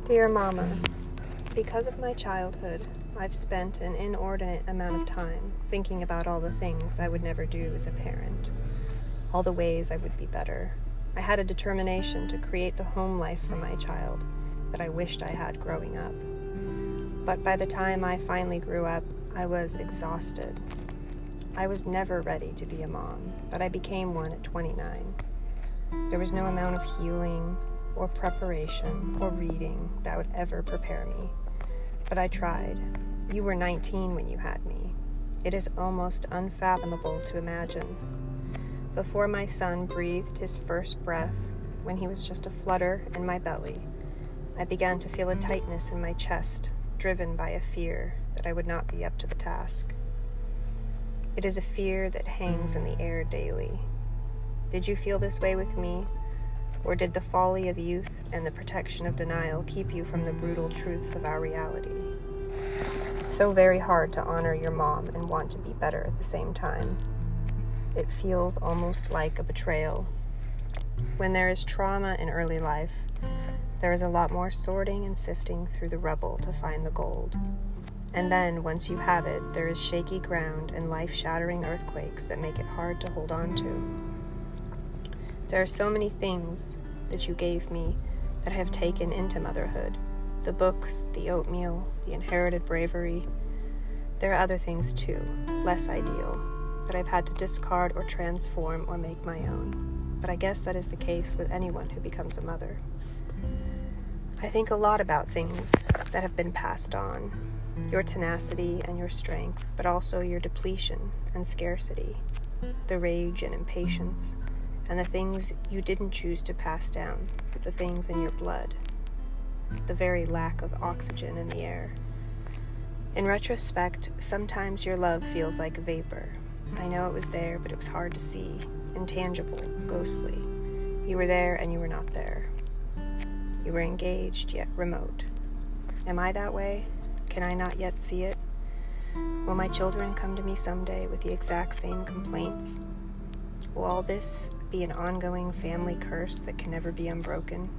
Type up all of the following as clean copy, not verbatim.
Dear Mama, because of my childhood, I've spent an inordinate amount of time thinking about all the things I would never do as a parent, all the ways I would be better. I had a determination to create the home life for my child that I wished I had growing up. But by the time I finally grew up, I was exhausted. I was never ready to be a mom, but I became one at 29. There was no amount of healing or preparation or reading that would ever prepare me. But I tried. You were 19 when you had me. It is almost unfathomable to imagine. Before my son breathed his first breath, when he was just a flutter in my belly, I began to feel a tightness in my chest, driven by a fear that I would not be up to the task. It is a fear that hangs in the air daily. Did you feel this way with me? Or did the folly of youth and the protection of denial keep you from the brutal truths of our reality? It's so very hard to honor your mom and want to be better at the same time. It feels almost like a betrayal. When there is trauma in early life, there is a lot more sorting and sifting through the rubble to find the gold. And then, once you have it, there is shaky ground and life-shattering earthquakes that make it hard to hold on to. There are so many things that you gave me that I have taken into motherhood. The books, the oatmeal, the inherited bravery. There are other things too, less ideal, that I've had to discard or transform or make my own. But I guess that is the case with anyone who becomes a mother. I think a lot about things that have been passed on. Your tenacity and your strength, but also your depletion and scarcity. The rage and impatience. And the things you didn't choose to pass down, the things in your blood, the very lack of oxygen in the air. In retrospect, sometimes your love feels like a vapor. I know it was there, but it was hard to see, intangible, ghostly. You were there and you were not there. You were engaged, yet remote. Am I that way? Can I not yet see it? Will my children come to me someday with the exact same complaints? Will all this be an ongoing family curse that can never be unbroken?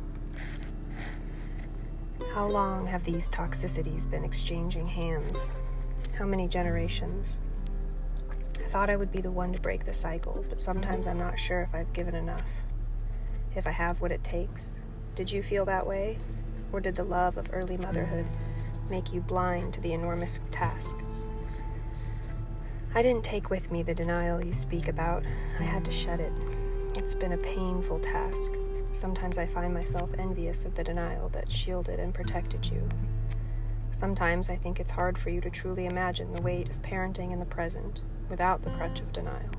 How long have these toxicities been exchanging hands? How many generations? I thought I would be the one to break the cycle, but sometimes I'm not sure if I've given enough. If I have what it takes. Did you feel that way? Or did the love of early motherhood make you blind to the enormous task? I didn't take with me the denial you speak about. I had to shed it. It's been a painful task. Sometimes I find myself envious of the denial that shielded and protected you. Sometimes I think it's hard for you to truly imagine the weight of parenting in the present without the crutch of denial.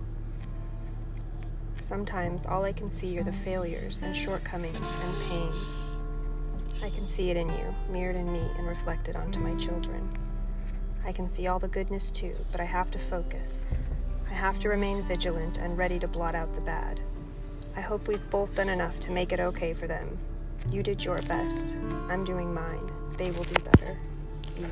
Sometimes all I can see are the failures and shortcomings and pains. I can see it in you, mirrored in me and reflected onto my children. I can see all the goodness too, but I have to focus. I have to remain vigilant and ready to blot out the bad. I hope we've both done enough to make it okay for them. You did your best. I'm doing mine. They will do better. B.